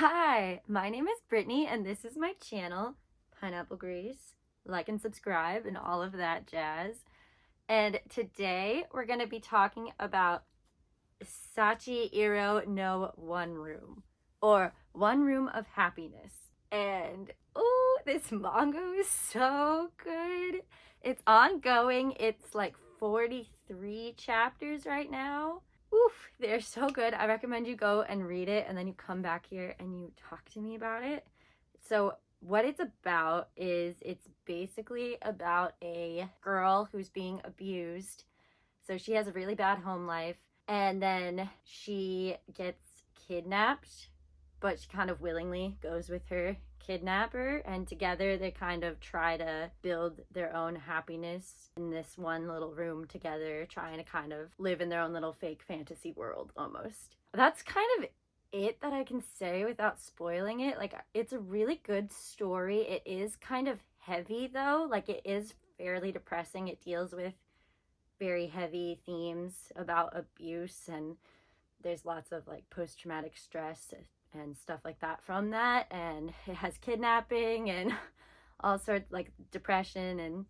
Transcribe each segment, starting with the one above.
Hi, my name is Brittany, and this is my channel, Pineapple Grease. Like and subscribe and all of that jazz. And today we're going to be talking about Sachi-iro no One Room, or One Room of Happiness. And oh, this manga is so good. It's ongoing. It's like 43 chapters right now. Oof, they're so good. I recommend you go and read it and then you come back here and you talk to me about it. So what it's about is it's basically about a girl who's being abused. So she has a really bad home life and then she gets kidnapped, but she kind of willingly goes with her kidnapper, and together they kind of try to build their own happiness in this one little room together, trying to kind of live in their own little fake fantasy world almost. That's kind of it that I can say without spoiling it. Like, it's a really good story. It is kind of heavy though, like it is fairly depressing. It deals with very heavy themes about abuse, and there's lots of like post-traumatic stress and stuff like that from that, and it has kidnapping and all sorts, like depression and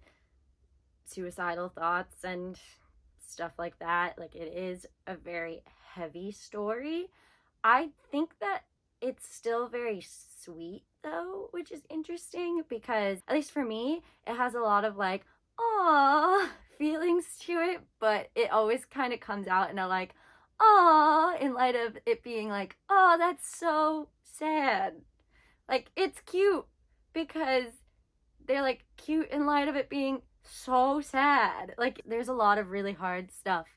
suicidal thoughts and stuff like that. Like, it is a very heavy story. I think that it's still very sweet though, which is interesting because, at least for me, it has a lot of like aww feelings to it, but it always kind of comes out in a like aw, in light of it being like, oh, that's so sad. Like, it's cute because they're like cute in light of it being so sad. Like, there's a lot of really hard stuff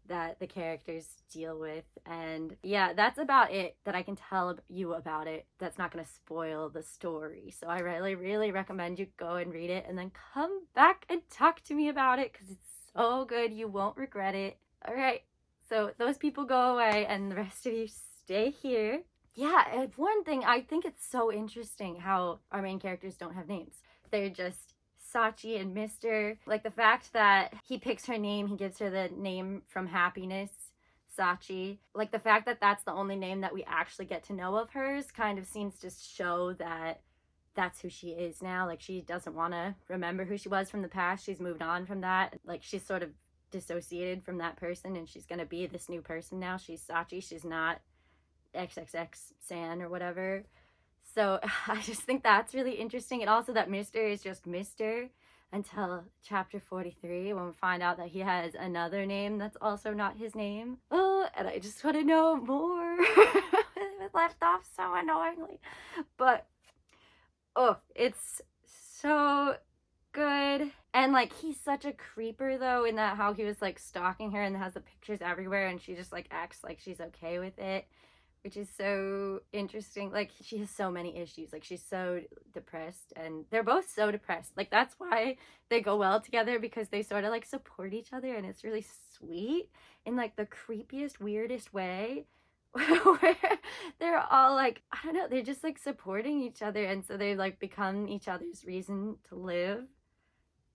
that the characters deal with, and yeah, that's about it that I can tell you about it. That's not going to spoil the story, so I really recommend you go and read it and then come back and talk to me about it because it's so good. You won't regret it. All right, so those people go away and the rest of you stay here. Yeah, and one thing, I think it's so interesting how our main characters don't have names. They're just Sachi and Mr. Like, the fact that he picks her name, he gives her the name from happiness, Sachi. Like, the fact that that's the only name that we actually get to know of hers kind of seems to show that that's who she is now. Like, she doesn't want to remember who she was from the past. She's moved on from that. Like, she's sort of dissociated from that person, and she's gonna be this new person now. She's Sachi. She's not XXX San or whatever. So I just think that's really interesting. And also that Mr. is just Mr. until chapter 43, when we find out that he has another name that's also not his name. Oh, and I just want to know more. It was left off so annoyingly. But oh, it's so good. And like, he's such a creeper though, in that how he was like stalking her and has the pictures everywhere, and she just like acts like she's okay with it, which is so interesting. Like, she has so many issues. Like, she's so depressed, and they're both so depressed. Like, that's why they go well together, because they sort of like support each other, and it's really sweet in like the creepiest, weirdest way. Where they're all like, I don't know, they're just like supporting each other, and so they like become each other's reason to live.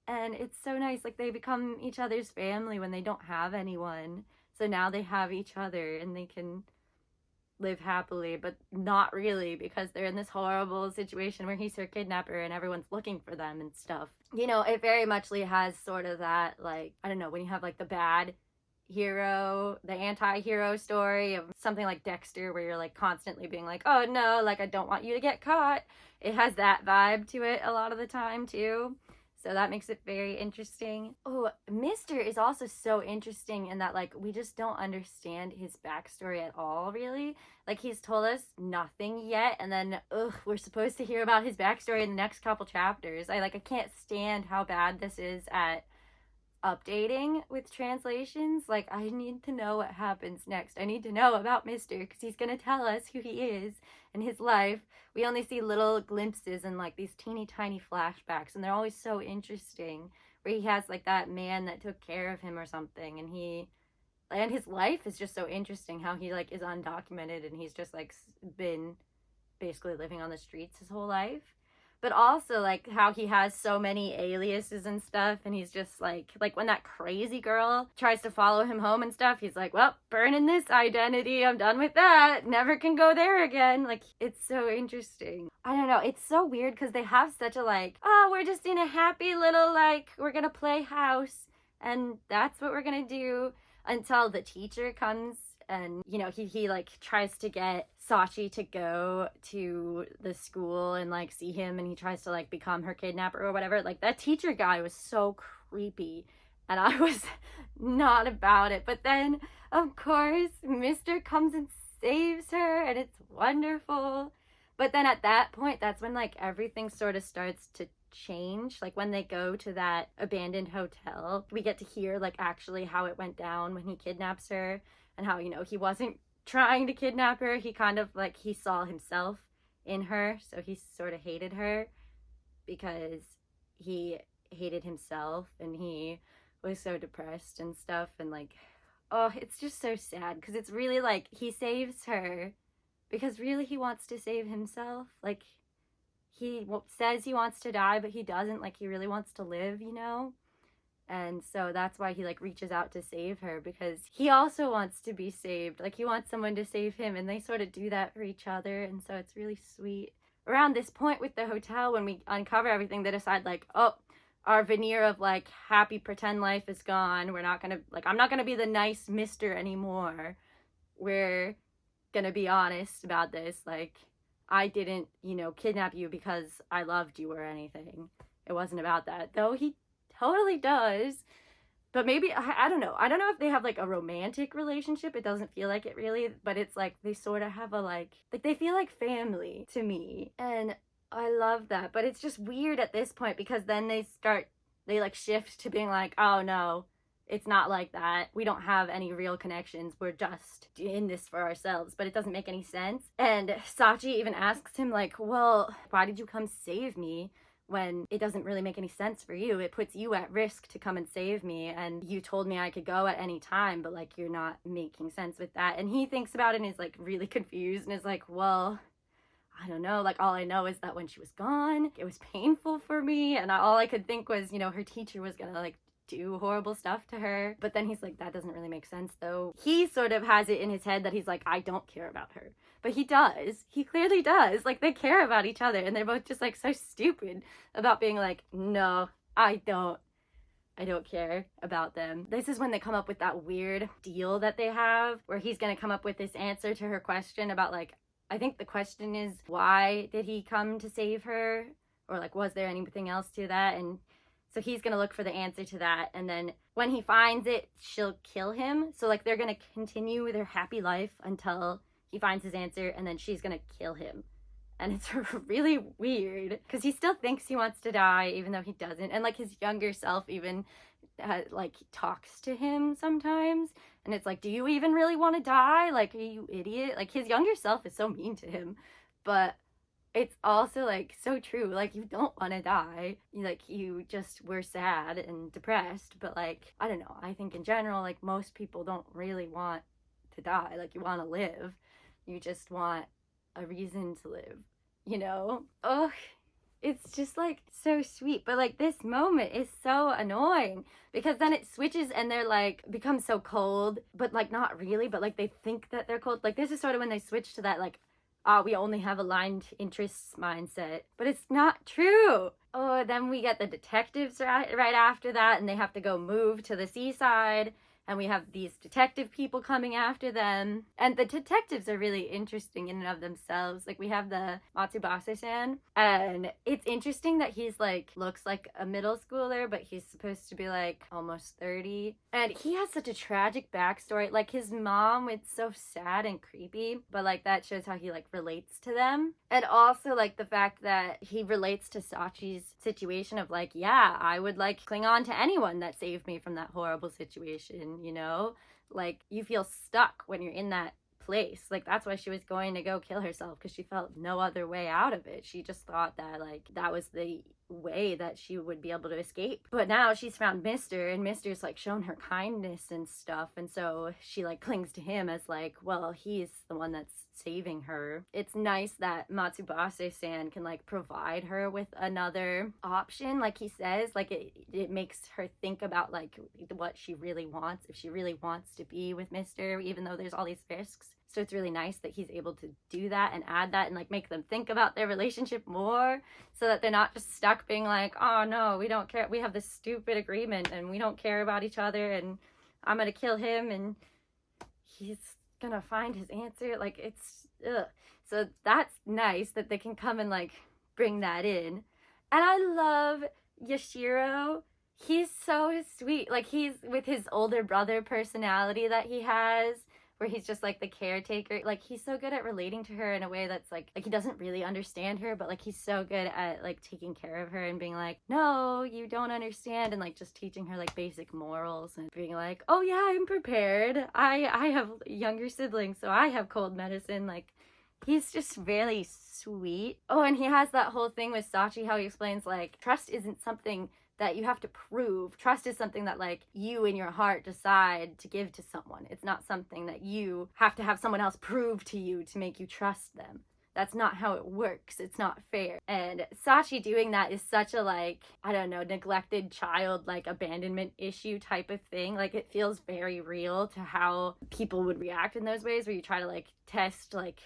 And it's so nice. Like, they become each other's family when they don't have anyone, so now they have each other and they can live happily, but not really, because they're in this horrible situation where he's her kidnapper and everyone's looking for them and stuff. You know, it very muchly has sort of that, like, I don't know, when you have like the bad hero, the anti-hero story of something like Dexter, where you're like constantly being like, oh no, like, I don't want you to get caught. It has that vibe to it a lot of the time too. So that makes it very interesting. Oh, Mr. is also so interesting in that, like, we just don't understand his backstory at all, really. Like, he's told us nothing yet, and then, we're supposed to hear about his backstory in the next couple chapters. I can't stand how bad this is at updating with translations. Like, I need to know what happens next. I need to know about Mr. because he's gonna tell us who he is and his life. We only see little glimpses and like these teeny tiny flashbacks, and they're always so interesting, where he has like that man that took care of him or something, and his life is just so interesting, how he like is undocumented and he's just like been basically living on the streets his whole life. but also like how he has so many aliases and stuff, and he's just like when that crazy girl tries to follow him home and stuff, he's like, well, burning this identity, I'm done with that, never can go there again. Like, it's so interesting. I don't know, it's so weird because they have such a like, oh, we're just in a happy little like, we're gonna play house and that's what we're gonna do, until the teacher comes and, you know, he like tries to get Sachi to go to the school and like see him, and he tries to like become her kidnapper or whatever. Like, that teacher guy was so creepy and I was not about it. But then of course Mr. comes and saves her and it's wonderful. But then at that point, that's when like everything sort of starts to change. Like when they go to that abandoned hotel, we get to hear like actually how it went down when he kidnaps her, and how, you know, he wasn't trying to kidnap her. He kind of like, he saw himself in her, so he sort of hated her because he hated himself and he was so depressed and stuff. And like, oh, it's just so sad because it's really like he saves her because really he wants to save himself. Like, he says he wants to die, but he doesn't. Like, he really wants to live, you know? And so that's why he like reaches out to save her, because he also wants to be saved. Like, he wants someone to save him, and they sort of do that for each other. And so it's really sweet. Around this point with the hotel, when we uncover everything, they decide like, oh, our veneer of like happy pretend life is gone. We're not gonna, like, I'm not gonna be the nice mister anymore. We're gonna be honest about this. Like, I didn't, you know, kidnap you because I loved you or anything. It wasn't about that. Though he totally does. But maybe, I don't know. I don't know if they have like a romantic relationship. It doesn't feel like it really. But it's like they sort of have a like they feel like family to me. And I love that. But it's just weird at this point because then they like shift to being like, oh no, it's not like that. We don't have any real connections. We're just in this for ourselves. But it doesn't make any sense. And Sachi even asks him like, well, why did you come save me when it doesn't really make any sense for you? It puts you at risk to come and save me. And you told me I could go at any time, but like, you're not making sense with that. And he thinks about it and is like really confused and is like, well, I don't know. Like, all I know is that when she was gone, it was painful for me. And all I could think was, you know, her teacher was gonna like do horrible stuff to her. But then he's like, that doesn't really make sense though. He sort of has it in his head that he's like, I don't care about her. But he does. He clearly does. Like, they care about each other, and they're both just like so stupid about being like, no, I don't care about them. This is when they come up with that weird deal that they have where he's gonna come up with this answer to her question about like, I think the question is, why did he come to save her? Or like, was there anything else to that? And so he's gonna look for the answer to that, and then when he finds it, she'll kill him. So like, they're gonna continue their happy life until he finds his answer, and then she's gonna kill him. And it's really weird because he still thinks he wants to die even though he doesn't. And like, his younger self even like talks to him sometimes, and it's like, do you even really want to die? Like, are you idiot? Like, his younger self is so mean to him. But it's also like so true. Like, you don't want to die. You just were sad and depressed. But like, I don't know, I think in general, like, most people don't really want to die. Like, you want to live. You just want a reason to live, you know? Oh, it's just like so sweet. But like, this moment is so annoying because then it switches and they're like, become so cold, but like not really, but like they think that they're cold. Like, this is sort of when they switch to that like, we only have aligned interests mindset, but it's not true. Oh, then we get the detectives right after that, and they have to go move to the seaside. And we have these detective people coming after them. And the detectives are really interesting in and of themselves. Like, we have the Matsubase-san. And it's interesting that he's like, looks like a middle schooler, but he's supposed to be like almost 30. And he has such a tragic backstory. Like, his mom, it's so sad and creepy. But like, that shows how he like relates to them. And also like the fact that he relates to Sachi's situation of like, yeah, I would like cling on to anyone that saved me from that horrible situation. You know, like, you feel stuck when you're in that place. Like, that's why she was going to go kill herself, because she felt no other way out of it. She just thought that like that was the way that she would be able to escape. But now she's found Mister, and Mister's like shown her kindness and stuff, and so she like clings to him as like, well, he's the one that's saving her. It's nice that Matsubase-san can like provide her with another option, like he says. Like it makes her think about like what she really wants, if she really wants to be with Mister, even though there's all these risks. So it's really nice that he's able to do that and add that and like make them think about their relationship more, so that they're not just stuck being like, oh no, we don't care, we have this stupid agreement and we don't care about each other and I'm gonna kill him and he's gonna find his answer. Like it's ugh. So that's nice that they can come and like bring that in. And I love Yashiro. He's so sweet. Like he's with his older brother personality that he has, where he's just like the caretaker. Like he's so good at relating to her in a way that's like he doesn't really understand her, but like he's so good at like taking care of her and being like, no, you don't understand, and like just teaching her like basic morals and being like, oh yeah, I'm prepared. I have younger siblings, so I have cold medicine. Like he's just really sweet. Oh, and he has that whole thing with Sachi, how he explains like trust isn't something that you have to prove. Trust is something that like you in your heart decide to give to someone. It's not something that you have to have someone else prove to you to make you trust them. That's not how it works. It's not fair. And Sachi doing that is such a like, I don't know, neglected child, like abandonment issue type of thing. Like it feels very real to how people would react in those ways, where you try to like test like,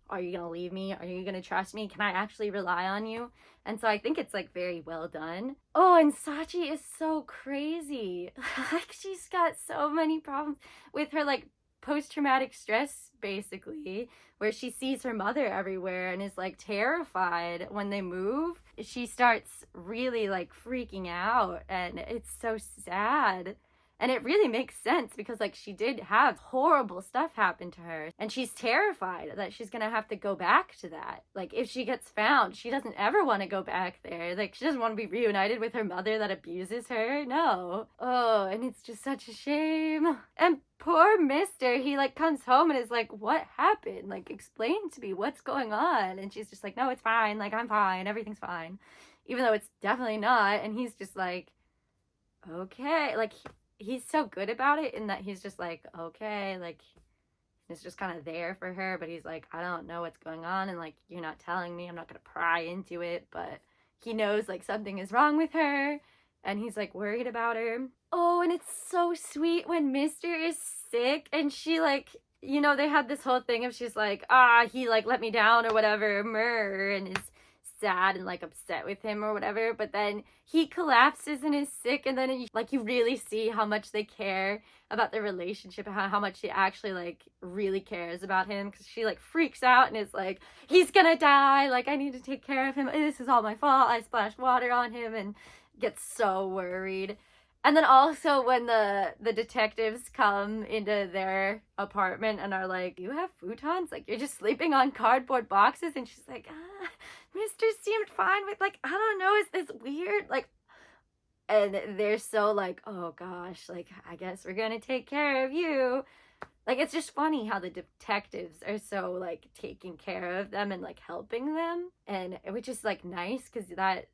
are you gonna leave me? Are you gonna trust me? Can I actually rely on you? And so I think it's like very well done. Oh, and Sachi is so crazy. Like she's got so many problems with her like post-traumatic stress, basically, where she sees her mother everywhere and is like terrified when they move. She starts really like freaking out, and it's so sad. And it really makes sense because like she did have horrible stuff happen to her, and she's terrified that she's gonna have to go back to that. Like if she gets found, she doesn't ever want to go back there. Like she doesn't want to be reunited with her mother that abuses her. No. Oh, and it's just such a shame. And poor Mister, he like comes home and is like, what happened? Like explain to me what's going on. And she's just like, no, it's fine. Like I'm fine. Everything's fine. Even though it's definitely not. And he's just like, okay. Like he's so good about it in that he's just like, okay, like he's just kind of there for her, but he's like, I don't know what's going on, and like you're not telling me, I'm not gonna pry into it, but he knows like something is wrong with her, and he's like worried about her. Oh, and it's so sweet when Mister is sick and she like, you know, they had this whole thing of she's like, he like let me down or whatever, and is sad and like upset with him or whatever, but then he collapses and is sick, and then like you really see how much they care about their relationship, how much she actually like really cares about him, because she like freaks out and is like, he's gonna die, like I need to take care of him, this is all my fault, I splashed water on him, and gets so worried. And then also when the detectives come into their apartment and are like, you have futons? Like, you're just sleeping on cardboard boxes? And she's like, Mister seemed fine with, like, I don't know, is this weird? Like, and they're so like, oh gosh, like, I guess we're gonna take care of you. Like, it's just funny how the detectives are so, like, taking care of them and, like, helping them. And which is, like, nice, because that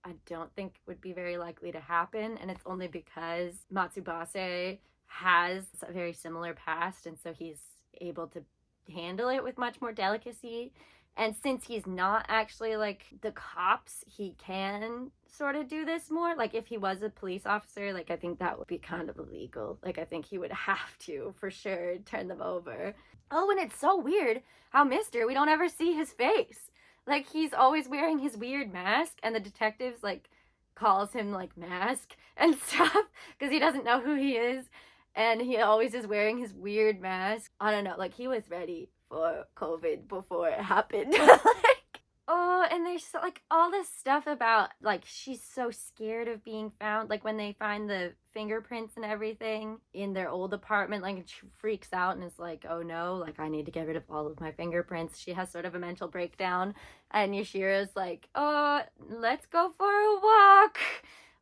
I don't think would be very likely to happen, and it's only because Matsubase has a very similar past, and so he's able to handle it with much more delicacy. And since he's not actually like the cops, he can sort of do this more. Like if he was a police officer, like I think that would be kind of illegal. Like I think he would have to for sure turn them over. Oh, and it's so weird how Mister, we don't ever see his face. Like, he's always wearing his weird mask, and the detectives, like, calls him, like, Mask and stuff, because he doesn't know who he is, and he always is wearing his weird mask. I don't know, like, he was ready for COVID before it happened. Like, oh, and there's, like, all this stuff about, like, she's so scared of being found, like, when they find the fingerprints and everything in their old apartment, like she freaks out and is like, oh no, like I need to get rid of all of my fingerprints. She has sort of a mental breakdown, and Yashiro's like, oh, let's go for a walk.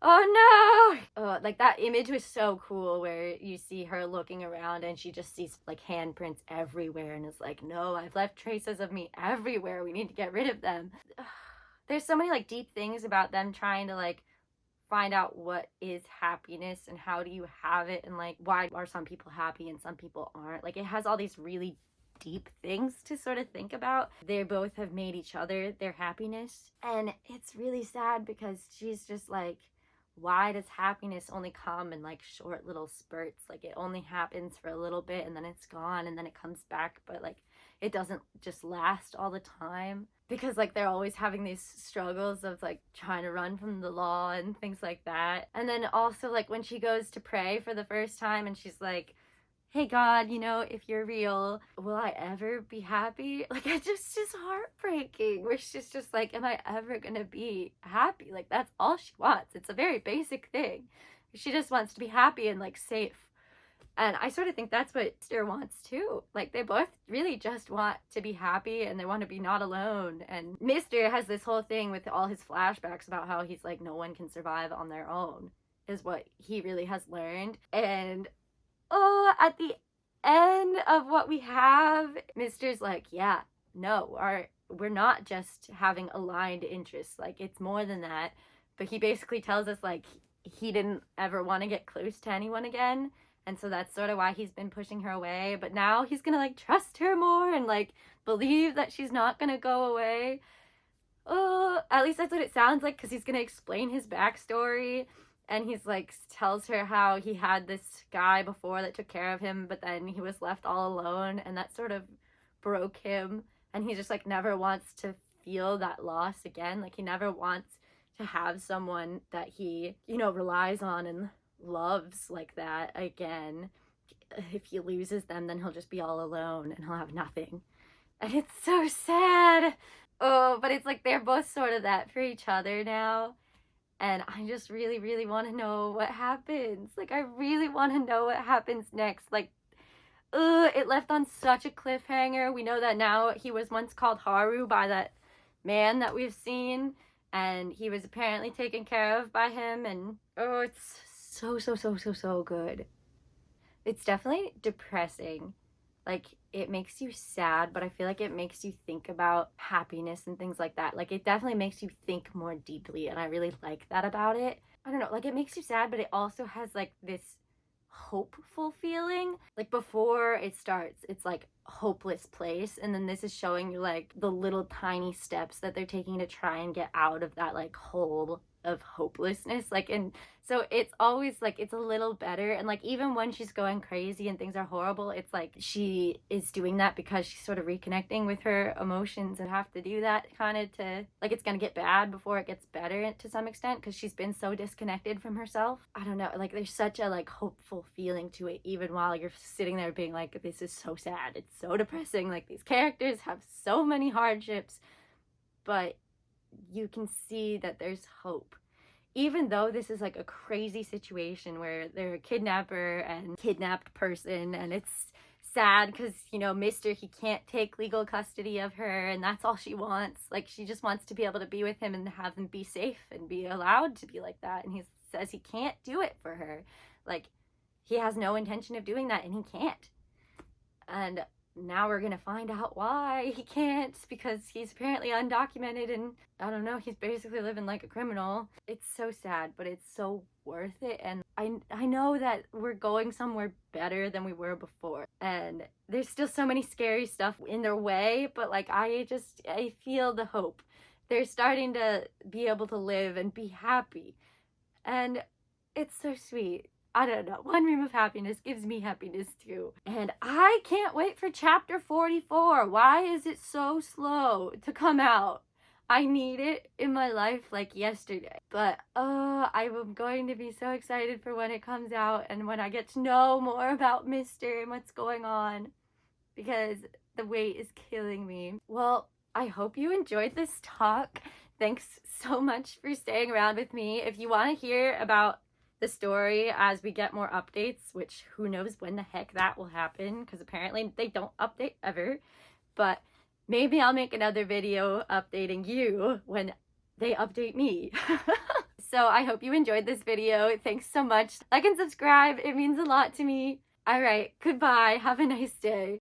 Oh no. Oh, like that image was so cool where you see her looking around and she just sees like handprints everywhere and is like, no, I've left traces of me everywhere, we need to get rid of them. there's so many like deep things about them trying to like find out what is happiness and how do you have it, and like why are some people happy and some people aren't. Like it has all these really deep things to sort of think about. They both have made each other their happiness, and it's really sad because she's just like, why does happiness only come in like short little spurts? Like it only happens for a little bit and then it's gone and then it comes back, but like it doesn't just last all the time, because like they're always having these struggles of like trying to run from the law and things like that. And then also like when she goes to pray for the first time and she's like, hey God, you know, if you're real, will I ever be happy? Like it's just heartbreaking, where she's just like, am I ever gonna be happy? Like that's all she wants. It's a very basic thing. She just wants to be happy and like safe. And I sort of think that's what Mister wants too. Like they both really just want to be happy and they want to be not alone. And Mister has this whole thing with all his flashbacks about how he's like, no one can survive on their own, is what he really has learned. And oh, at the end of what we have, Mister's like, yeah, no, we're not just having aligned interests. Like it's more than that. But he basically tells us like he didn't ever want to get close to anyone again. And so that's sort of why he's been pushing her away. But now he's gonna like trust her more and like believe that she's not gonna go away. Oh, at least that's what it sounds like, because he's gonna explain his backstory. And he's like tells her how he had this guy before that took care of him, but then he was left all alone and that sort of broke him. And he just like never wants to feel that loss again. Like he never wants to have someone that he, you know, relies on and loves like that again. If he loses them, then he'll just be all alone and he'll have nothing. And it's so sad. Oh, but it's like they're both sort of that for each other now. And I just really, really want to know what happens. Like, I really want to know what happens next. Like, it left on such a cliffhanger. We know that now he was once called Haru by that man that we've seen. And he was apparently taken care of by him. And, oh, it's so good. It's definitely depressing. Like, it makes you sad, but I feel like it makes you think about happiness and things like that. Like, it definitely makes you think more deeply, and I really like that about it. I don't know, like, it makes you sad, but it also has, like, this hopeful feeling. Like, before it starts, it's, like, hopeless place, and then this is showing you, like, the little tiny steps that they're taking to try and get out of that, like, hole of hopelessness. Like, and so it's always like it's a little better. And like even when she's going crazy and things are horrible, it's like she is doing that because she's sort of reconnecting with her emotions, and have to do that kind of to like, it's gonna get bad before it gets better to some extent, because she's been so disconnected from herself. I don't know, like there's such a like hopeful feeling to it, even while you're sitting there being like, this is so sad, it's so depressing, like these characters have so many hardships, but you can see that there's hope. Even though this is like a crazy situation where they're a kidnapper and kidnapped person, and it's sad because, you know, Mister, he can't take legal custody of her, and that's all she wants. Like, she just wants to be able to be with him and have him be safe and be allowed to be like that. And he says he can't do it for her. Like, he has no intention of doing that, and he can't. And now we're gonna find out why he can't, because he's apparently undocumented and I don't know, he's basically living like a criminal. It's so sad, but it's so worth it. And I know that we're going somewhere better than we were before, and there's still so many scary stuff in their way, but like I feel the hope. They're starting to be able to live and be happy, and it's so sweet. I don't know. One Room of Happiness gives me happiness too. And I can't wait for chapter 44. Why is it so slow to come out? I need it in my life like yesterday. But I'm going to be so excited for when it comes out and when I get to know more about Mister and what's going on, because the wait is killing me. Well, I hope you enjoyed this talk. Thanks so much for staying around with me. If you want to hear about the story as we get more updates, which who knows when the heck that will happen, because apparently they don't update ever, but maybe I'll make another video updating you when they update me. So I hope you enjoyed this video. Thanks so much. Like and subscribe, it means a lot to me. All right, goodbye, have a nice day.